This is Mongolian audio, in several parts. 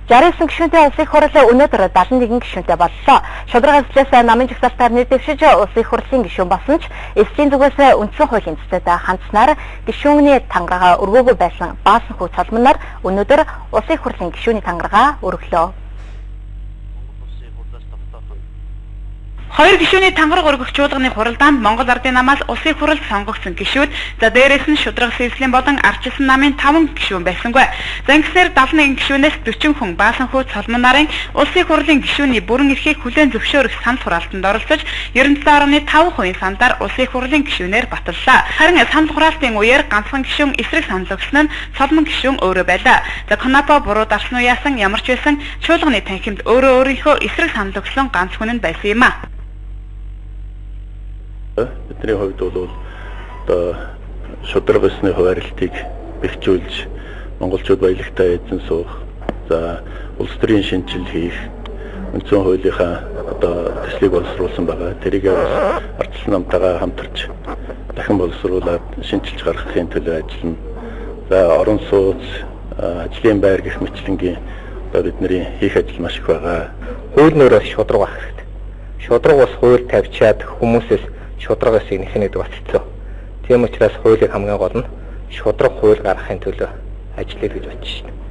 69 гишүүнтэй улсын хурал өнөөдөр 71 гишүүнтэй боллоо. Шударга эзлээс намын жагсаалтаар нэр дэвшиж улсын хурлын гишүүн болсон ч эслийн зүгээс үндсэн хуулийн цэцэд хандснаар гишүүний тангараа өргөөгүй байсан Баасан хүү Цолмон нар өнөөдөр улсын хурлын гишүүний тангараа өргөлөө. Хоёр гишүүний тангараг өргөх чуулганы хуралдаанд Монгол Ардын намаас улсын хурал сонгогдсон гишүүд за дээрээс нь шударга сэвслийн болон ардчилсан намын 5 гишүүн байсангүй. За ингэснээр 71 гишүүнээс 40 хүн Баасан хүү Цолмон нарын улсын хурлын гишүүний бүрэн эрхийг хүлээн зөвшөөрөх санал хураалтанд оролцож 97.5% саналаар улсын хурлын гишүүнээр баталлаа. Харин санал хураалтын үеэр ганцхан гишүүн эсрэг санал өгсөн нь Цолмон гишүүн өөрөө байлаа. За Конапо буруу дарсан уу яасан ямар ч байсан чуулганы танхимд өөрийнхөө эсрэг санал өгсөн ганц хүн нь байсан юм а. Бидний хувьд бол одоо шударга усны хуваарлтыг бэхжүүлж монголчууд баялагтай эзэн суух, за улс төрийн шинжил хийх, үндсэн хуулийнхаа одоо төслийг боловсруулсан байгаа. Тэрийг ардчилсан намтайгаа хамтарч дахин боловсруулад шинжилж гаргахын төлөө ажиллана. За орон сууц, ажлын байр гэх мэтлэнгийн одоо бидний хийх ажил маш их байгаа. Хууль нөрөөс шударга авах хэрэгтэй. Шударга бас хууль тавьчаад хүмүүсээс шударгаас нэгнэхэд батцсан. Тийм учраас хуулийг хамгийн гол нь шударга хууль гаргахын төлөө ажиллая гэж бодож байна.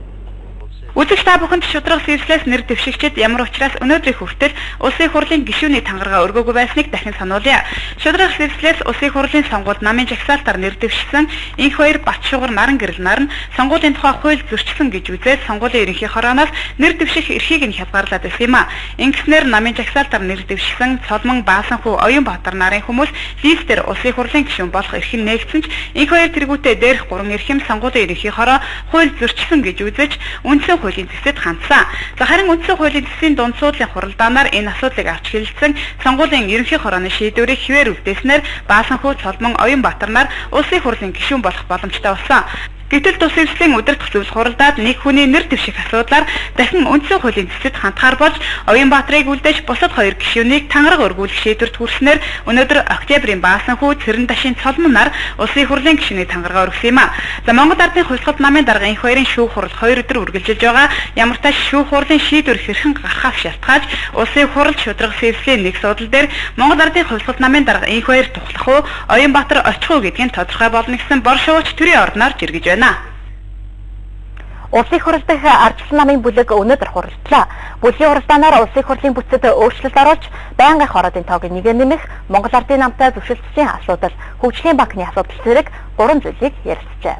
Үзэгч та бүхэнд шударга сэвслээс нэр дэвшигчид ямар учраас өнөөдрийн хүртэл улсын хурлын гишүүний тангараа өргөөгүй байсныг дахин сануулъя. Шударга сэвслээс улсын хурлын сонгуульд намын жагсаалтаар нэр дэвшсэн энх хоёр Батшуугар наран гэрэл нар нь сонгуулийн тухай хууль зөрчсөн гэж үзээд сонгуулийн ерөнхий хорооноос нэр дэвших эрхийг нь хязгаарлаад байсан юм а. Ингэснээр намын жагсаалтаар нэр дэвшсэн Цолмон, Баасан хүү Оюнбаатар нарын хүмүүс листээр улсын хурлын гишүүн болох эрх нь нээгдсэн ч энх хоёр тэргүүтээ дээрх 3 эрхэм сонгуулийн ерөнхий хороо хууль зөрчсөн гэж үзэж үндсэн хуулийн цэцэд хандсан. За харин үндсэн хуулийн цэцгийн дунд суудлын хуралдаанаар энэ асуудлыг авч хэлэлцэн сонгуулийн ерөнхий хорооны шийдвэрийг хэвээр үлдээснээр Баасан хүү Цолмон, Оюнбаатар нар улсын хурлын гишүүн болох боломжтой болсон. Гэтэл тус эвслийн удирдах зөвлөх хуралдаад нэг хүний нэр дэвших асуудлаар дахин үндсэн хуулийн цэцэд хандахаар болж Оюнбаатарыг үлдээж бусад хоёр гишүүнийг тангараг өргүүлэх шийдвэрт хүрснээр өнөөдөр Октябрийн Баасан хүү Цэрэн-Дашийн Цолмон нар улсын хурлын гишүүний тангараа өргөсөн юм а. За Монгол Ардын хувьсгалт намын дарга энх хоёрын шүүх хурал 2 өдөр үргэлжилж байгаа. Ямар ч тач шүүх хурлын шийдвэр хэрхэн гарахаас шалтгаалж улсын хурал шударга сэвслийн нэг судал дээр Монгол Ардын хувьсгалт намын дарга энх хоёр тухлах уу, Оюнбаатар очих уу гэдгийг тодорхой болно гэсэн бор шуугч төрийн ордноор жиргэж байна. Улсын хурал дахь ардчилсан намын бүлэг өнөөдөр хуралдлаа. Бүлгийн хуралдаанаар улсын хурлын бүтцэд өөрчлөлт оруулж байнгын хороодын тоог нэгээр нэмэх, Монгол Ардын намтай зөвшөлтсөн асуудал, хөгжлийн банкны асуудал зэрэг 3 зүйлийг ярилцжээ.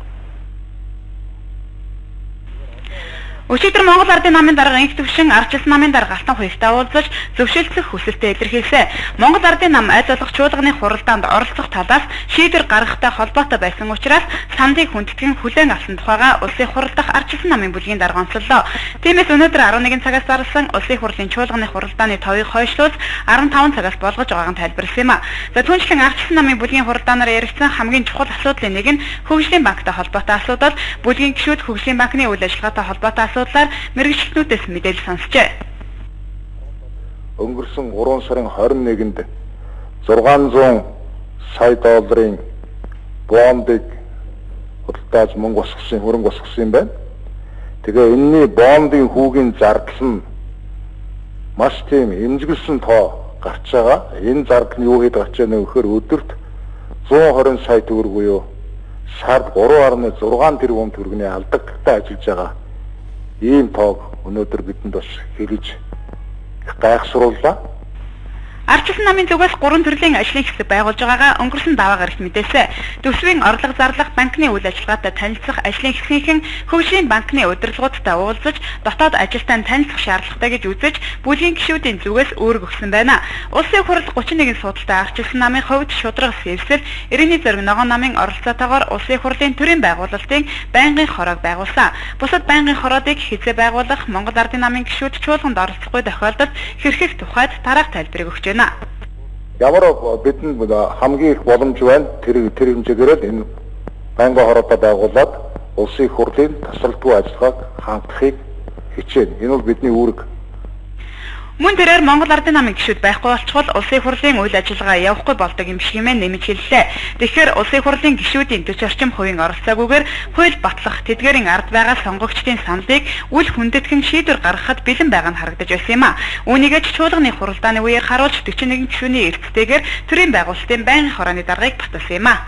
Өчигдөр Монгол Ардын намын дарга энх төвшин ардчилсан намын дарга Алтан хуягтай уулзаж зөвшөлдлөх хүсэлтээ илэрхийлсэн. Монгол Ардын нам айд болох чуулганы хуралдаанд оролцох талаас шийдвэр гаргахтай холбоотой байсан учраас сандыг хүндэтгэн хүлээн авсан тухайга улсын хурал дахь ардчилсан намын бүлгийн дарга онцоллоо. Тиймээс өнөөдөр 11 цагаас зарласан улсын хурлын чуулганы хуралдааны товыг хойшлуулж 15 цагаас болгож байгааг нь тайлбарласан юм а. За түүнчлэн ардчилсан намын бүлгийн хуралдаанаар яригдсан хамгийн чухал асуудлын нэг нь хөгжлийн банктай холбоотой асуудал. Бүлгийн гишүүд хөгжлийн банкны үйл ажиллагаатай холбоотой мэргэжилтнүүдээс мэдээлэл сонсчээ. Өнгөрсөн 3 сарын 21-нд 600 сая долларын бондыг худалдааж мөнгө босгосон, хөрөнгө босгосон юм байна. Тэгээ энэний бондын хүүгийн зардал нь маш тийм эмзэглсэн тоо гарч байгаа. Энэ зардал нь юу хэд гарч байгаа вэ гэхээр өдөрт 120 сая төгрөг буюу сард 3.6 тэрбум төгрөгийн алдагтай ажиллаж байгаа. Ийм тоог өнөөдөр бидэнд бас хэлж гайхшрууллаа. Ардчилсан намын зүгээс 3 төрлийн ажлын хэсэг байгуулж байгаагаа өнгөрсөн даваа гарагт мэдээлсэн. Төсвийн орлого зарлах, банкны үйл ажиллагаатай танилцах, ажлын хэсгийнхэн хөгжлийн банкны удирдлагуудтай уулзаж, дотоод ажилтнаа танилцах шаардлагатай гэж үзэж, бүлгийн гишүүдийн зүгээс үүрэг өгсөн байна. Улсын хурал 31 судалтай ардчилсан намын хувьд шударга сэвсэл, Иргэний зориг ногоон намын оролцоотойгоор улсын хурлын төрийн байгуулалтын байнгын хороог байгуулсан. Бусад байнгын хороодыг хязээ байгуулах Монгол Ардын намын гишүүд чуулганд оролцохгүй тохиолдолд хэрхэх тухайд дараах тайлбарыг өгч байна. Ямар бидэнд хамгийн их боломж байна. Тэр хэмжээгээр энэ байнгын хороодоо байгуулад улсын хурлын тасралтгүй ажиллагааг хангахыг хичээнэ. Энэ бол бидний үүрэг. Мөн тэрээр Монгол Ардын намын гишүүд байхгүй болчихвол улсын хурлын үйл ажиллагаа явахгүй болдог юм шиг хэмээн нэмж хэллээ. Тэгэхээр улсын хурлын гишүүдийн 40 орчим хувийн оролцоогүйгээр хууль батлах тэдгээрийн ард байгаа сонгогчдын саналыг үл хүндэтгэн шийдвэр гаргахад бэлэн байгаа нь харагдаж байсан юм а. Үүнийгээ чуулганы хуралдааны үеэр харуулж 41 гишүүний эрсдэлтэйгээр төрийн байгуулалтын байнгын хорооны даргаыг баталсан юм а.